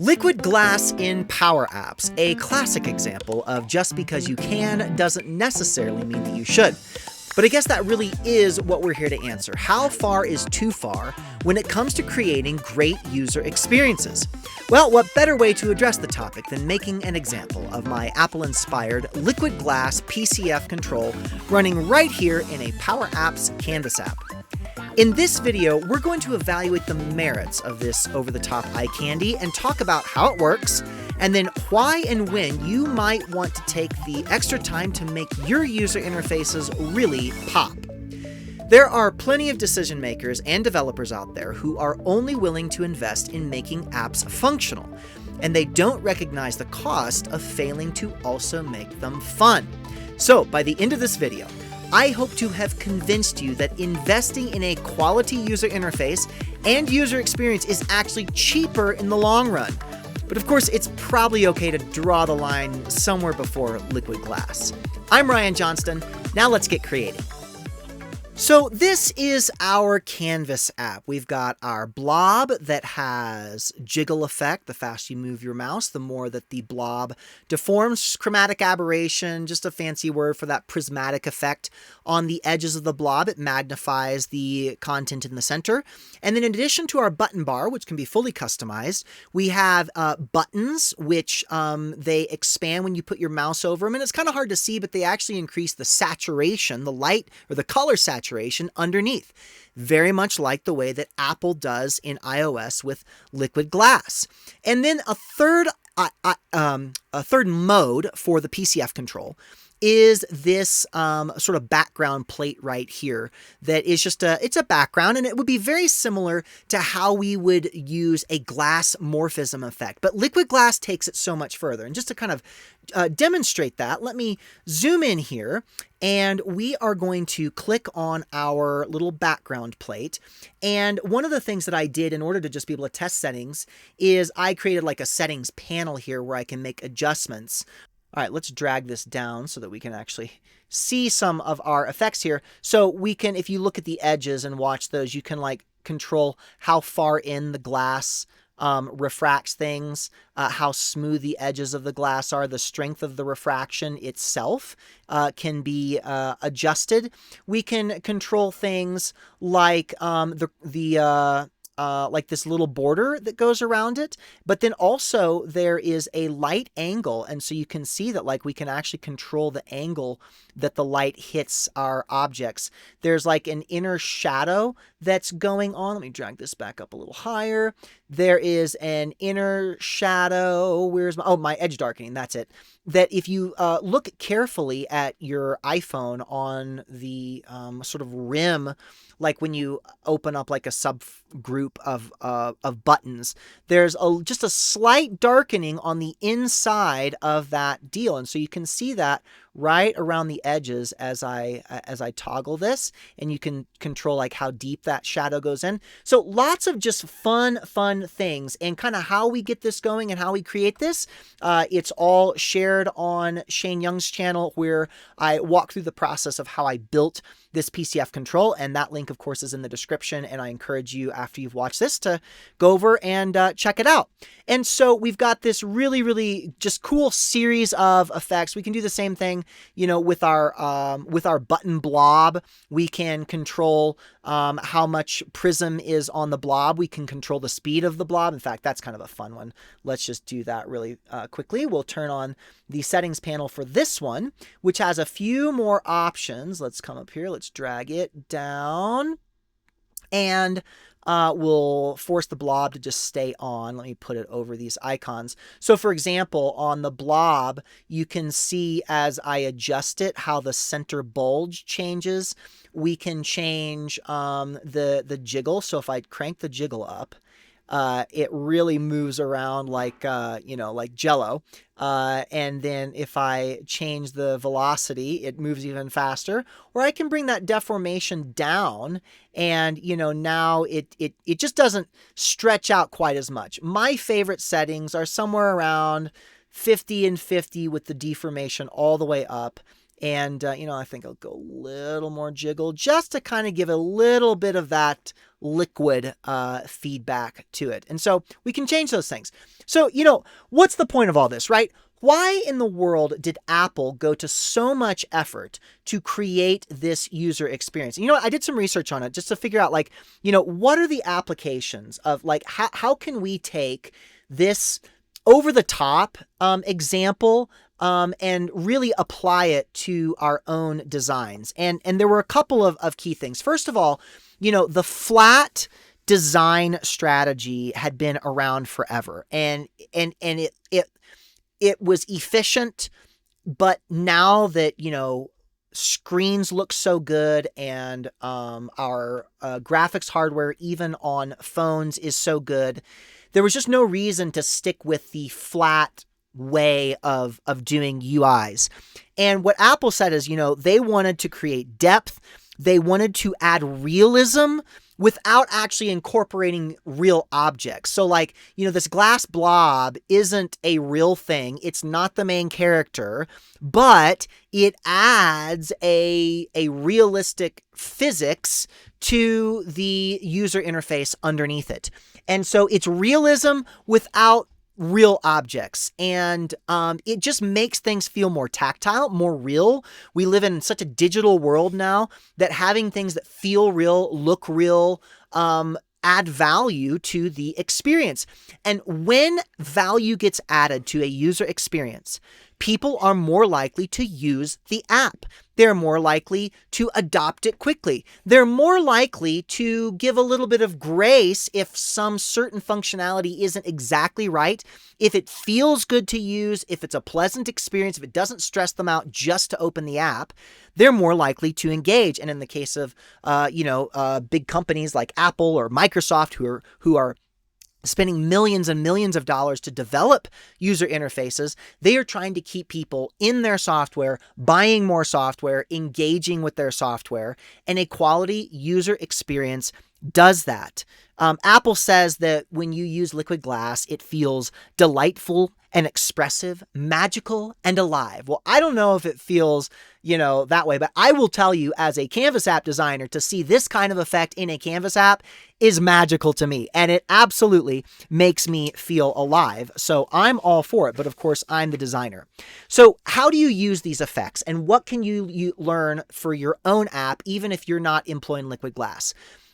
Liquid glass in Power Apps, a classic example of just because you can doesn't necessarily mean that you should. But I guess that really is what we're here to answer. How far is too far when it comes to creating great user experiences? Well, what better way to address the topic than making an example of my Apple-inspired liquid glass PCF control running right here in a Power Apps Canvas app. In this video, we're going to evaluate the merits of this over-the-top eye candy and talk about how it works, and then why and when you might want to take the extra time to make your user interfaces really pop. There are plenty of decision makers and developers out there who are only willing to invest in making apps functional, and they don't recognize the cost of failing to also make them fun. So, by the end of this video, I hope to have convinced you that investing in a quality user interface and user experience is actually cheaper in the long run. But of course, it's probably okay to draw the line somewhere before liquid glass. I'm Ryan Johnston. Now let's get creating. So this is our Canvas app. We've got our blob that has jiggle effect. The faster you move your mouse, the more that the blob deforms. Chromatic aberration, just a fancy word for that prismatic effect on the edges of the blob. It magnifies the content in the center. And then in addition to our button bar, which can be fully customized, we have buttons, which they expand when you put your mouse over them. And it's kind of hard to see, but they actually increase the saturation, the light or the color saturation underneath, very much like the way that Apple does in iOS with liquid glass. And then a third mode for the PCF control is this sort of background plate right here that is just it's a background, and it would be very similar to how we would use a glass morphism effect. But liquid glass takes it so much further. And just to kind of demonstrate that, let me zoom in here, and we are going to click on our little background plate. And one of the things that I did in order to just be able to test settings is I created like a settings panel here where I can make adjustments. All right, let's drag this down so that we can actually see some of our effects here. So we can, if you look at the edges and watch those, you can like control how far in the glass refracts things, how smooth the edges of the glass are, the strength of the refraction itself can be adjusted. We can control things like like this little border that goes around it, but then also there is a light angle, and so you can see that like we can actually control the angle that the light hits our objects. There's like an inner shadow that's going on. Let me drag this back up a little higher. There is an inner shadow. Where's my edge darkening? That's it. That if you look carefully at your iPhone on the sort of rim, like when you open up like a subgroup of buttons, there's just a slight darkening on the inside of that deal. And so you can see that right around the edges as I toggle this, and you can control like how deep that shadow goes in. So lots of just fun things, and kind of how we get this going and how we create this. It's all shared on Shane Young's channel, where I walk through the process of how I built this PCF control, and that link of course is in the description, and I encourage you after you've watched this to go over and check it out. And so we've got this really just cool series of effects. We can do the same thing, you know, with our button blob. We can control how much prism is on the blob. We can control the speed of the blob. In fact, that's kind of a fun one. Let's just do that really quickly. We'll turn on the settings panel for this one, which has a few more options. Let's come up here. Let's drag it down, and we'll force the blob to just stay on. Let me put it over these icons. So for example, on the blob, you can see as I adjust it, how the center bulge changes. We can change the jiggle. So if I crank the jiggle up, it really moves around like, like Jello. And then if I change the velocity, it moves even faster. Or I can bring that deformation down, and, now it just doesn't stretch out quite as much. My favorite settings are somewhere around 50 and 50 with the deformation all the way up. And, I think I'll go a little more jiggle just to kind of give a little bit of that liquid feedback to it. And so we can change those things. So, what's the point of all this, right? Why in the world did Apple go to so much effort to create this user experience? And I did some research on it just to figure out, like, what are the applications of, like, how can we take this over the top example and really apply it to our own designs. And there were a couple of key things. First of all, the flat design strategy had been around forever, and it was efficient. But now that screens look so good, and our graphics hardware, even on phones, is so good, there was just no reason to stick with the flat way of doing UIs. And what Apple said is, they wanted to create depth. They wanted to add realism without actually incorporating real objects. So, like, this glass blob isn't a real thing. It's not the main character, but it adds a realistic physics to the user interface underneath it. And so it's realism without real objects. And it just makes things feel more tactile, more real. We live in such a digital world now that having things that feel real, look real, add value to the experience. And when value gets added to a user experience, people are more likely to use the app. They're more likely to adopt it quickly. They're more likely to give a little bit of grace if some certain functionality isn't exactly right. If it feels good to use, if it's a pleasant experience, if it doesn't stress them out just to open the app, they're more likely to engage. And in the case of, big companies like Apple or Microsoft who are spending millions and millions of dollars to develop user interfaces, they are trying to keep people in their software, buying more software, engaging with their software, and a quality user experience does that. Apple says that when you use Liquid Glass, it feels delightful and expressive, magical and alive. Well, I don't know if it feels, that way, but I will tell you, as a Canvas app designer, to see this kind of effect in a Canvas app is magical to me, and it absolutely makes me feel alive. So I'm all for it, but of course I'm the designer. So how do you use these effects, and what can you learn for your own app, even if you're not employing Liquid Glass?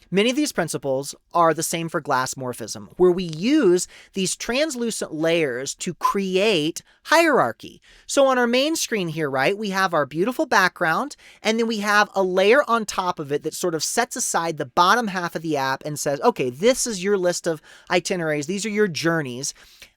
Many of these principles are the same for glass morphism, where we use these translucent layers to create hierarchy. So on our main screen here, right, we have our beautiful background, and then we have a layer on top of it that sort of sets aside the bottom half of the app and says, okay, this is your list of itineraries. These are your journeys.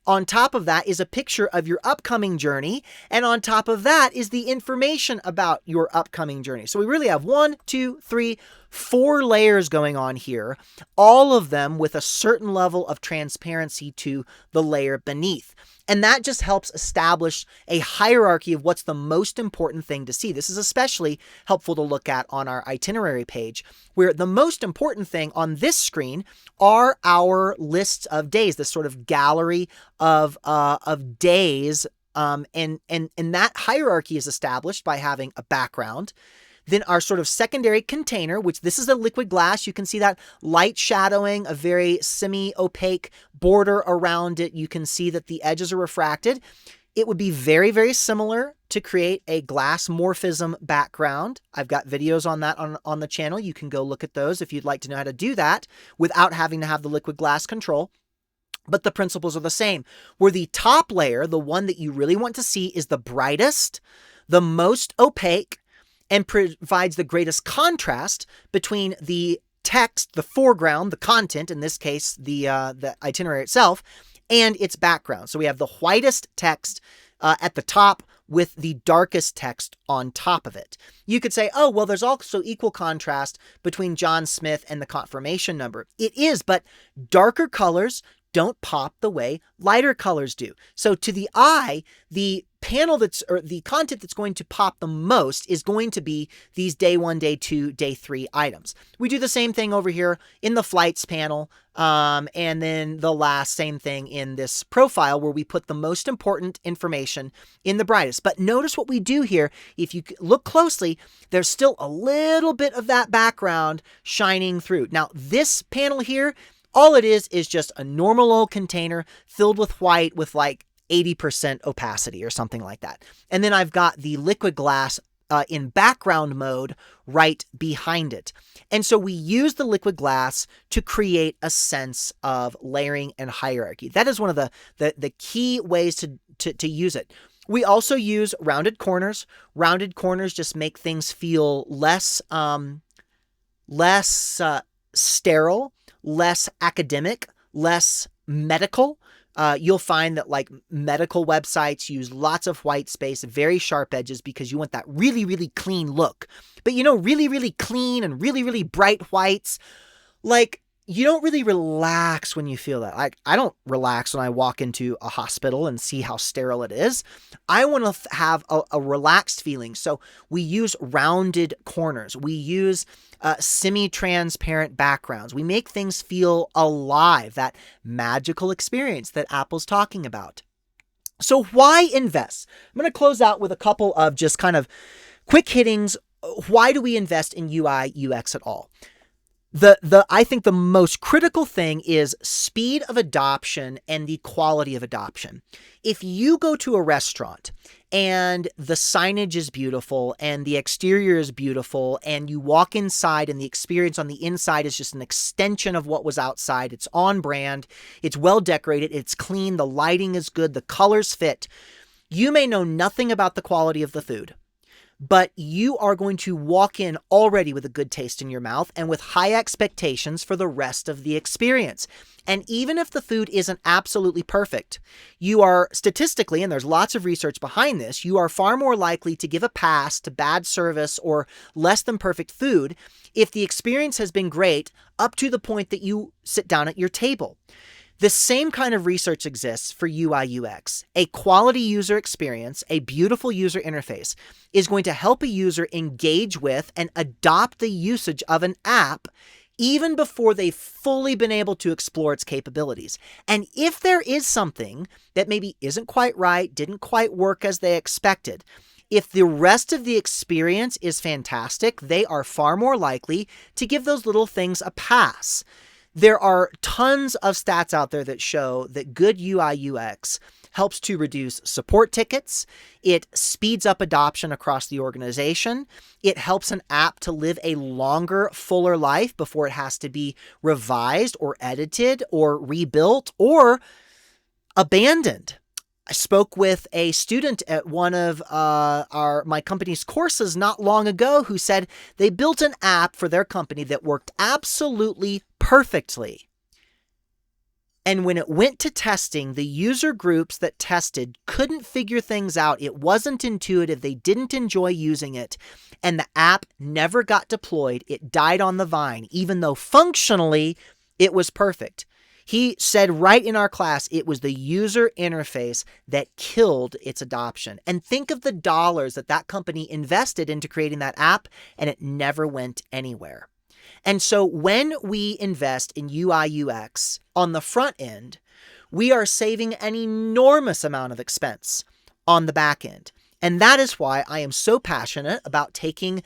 On top of that is a picture of your upcoming journey, and on top of that is the information about your upcoming journey. So we really have 1, 2, 3, 4 layers going on here, all of them with a certain level of transparency to the layer beneath. And that just helps establish a hierarchy of what's the most important thing to see. This is especially helpful to look at on our itinerary page, where the most important thing on this screen are our lists of days, this sort of gallery of days. And that hierarchy is established by having a background. Then our sort of secondary container, which this is a Liquid Glass. You can see that light shadowing, a very semi-opaque border around it. You can see that the edges are refracted. It would be very, very similar to create a glass morphism background. I've got videos on that on the channel. You can go look at those if you'd like to know how to do that without having to have the Liquid Glass control. But the principles are the same, where the top layer, the one that you really want to see, is the brightest, the most opaque, and provides the greatest contrast between the text, the foreground, the content, in this case, the itinerary itself, and its background. So we have the whitest text at the top with the darkest text on top of it. You could say, oh, well, there's also equal contrast between John Smith and the confirmation number. It is, but darker colors don't pop the way lighter colors do. So to the eye, the panel or the content that's going to pop the most is going to be these day 1, day 2, day 3 items. We do the same thing over here in the flights panel. And then the last same thing in this profile where we put the most important information in the brightest. But notice what we do here. If you look closely, there's still a little bit of that background shining through. Now, this panel here, all it is just a normal old container filled with white with like 80% opacity or something like that. And then I've got the liquid glass in background mode right behind it. And so we use the liquid glass to create a sense of layering and hierarchy. That is one of the key ways to use it. We also use rounded corners. Rounded corners just make things feel less sterile, less academic, less medical. You'll find that like medical websites use lots of white space, very sharp edges because you want that really, really clean look. But really, really clean and really, really bright whites, like you don't really relax when you feel that. Like I don't relax when I walk into a hospital and see how sterile it is. I want to have a relaxed feeling. So we use rounded corners. We use semi-transparent backgrounds. We make things feel alive, that magical experience that Apple's talking about. So why invest? I'm going to close out with a couple of just kind of quick hittings. Why do we invest in UI, UX at all? I think the most critical thing is speed of adoption and the quality of adoption. If you go to a restaurant and the signage is beautiful and the exterior is beautiful and you walk inside and the experience on the inside is just an extension of what was outside, it's on brand, it's well decorated, it's clean, the lighting is good, the colors fit, you may know nothing about the quality of the food, but you are going to walk in already with a good taste in your mouth and with high expectations for the rest of the experience. And even if the food isn't absolutely perfect, you are statistically, and there's lots of research behind this, you are far more likely to give a pass to bad service or less than perfect food if the experience has been great up to the point that you sit down at your table. The same kind of research exists for UI UX. A quality user experience, a beautiful user interface, is going to help a user engage with and adopt the usage of an app even before they've fully been able to explore its capabilities. And if there is something that maybe isn't quite right, didn't quite work as they expected, if the rest of the experience is fantastic, they are far more likely to give those little things a pass. There are tons of stats out there that show that good UI UX helps to reduce support tickets. It speeds up adoption across the organization. It helps an app to live a longer, fuller life before it has to be revised or edited or rebuilt or abandoned. I spoke with a student at one of my company's courses not long ago who said they built an app for their company that worked absolutely perfectly. And when it went to testing, the user groups that tested couldn't figure things out. It wasn't intuitive. They didn't enjoy using it. And the app never got deployed. It died on the vine, even though functionally it was perfect. He said right in our class, it was the user interface that killed its adoption. And think of the dollars that that company invested into creating that app, and it never went anywhere. And so when we invest in UI UX on the front end, we are saving an enormous amount of expense on the back end. And that is why I am so passionate about taking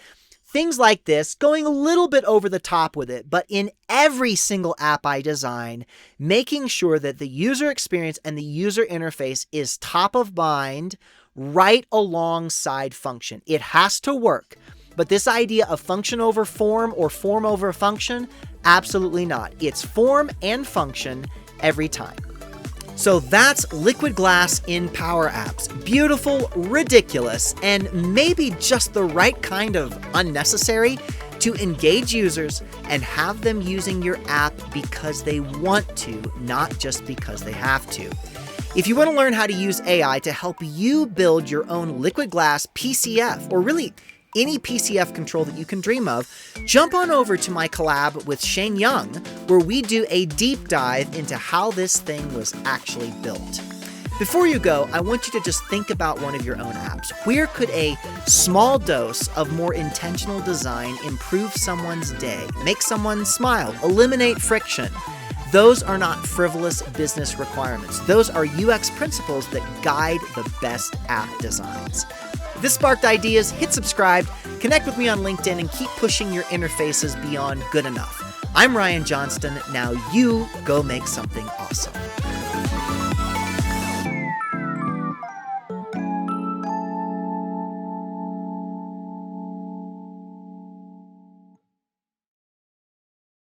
things like this, going a little bit over the top with it, but in every single app I design, making sure that the user experience and the user interface is top of mind right alongside function. It has to work. But this idea of function over form or form over function, absolutely not. It's form and function every time. So that's Liquid Glass in Power Apps. Beautiful, ridiculous, and maybe just the right kind of unnecessary to engage users and have them using your app because they want to, not just because they have to. If you want to learn how to use AI to help you build your own Liquid Glass PCF, or really any PCF control that you can dream of, jump on over to my collab with Shane Young, where we do a deep dive into how this thing was actually built. Before you go, I want you to just think about one of your own apps. Where could a small dose of more intentional design improve someone's day, make someone smile, eliminate friction? Those are not frivolous business requirements. Those are UX principles that guide the best app designs. If this sparked ideas, hit subscribe, connect with me on LinkedIn, and keep pushing your interfaces beyond good enough. I'm Ryan Johnston. Now you go make something awesome.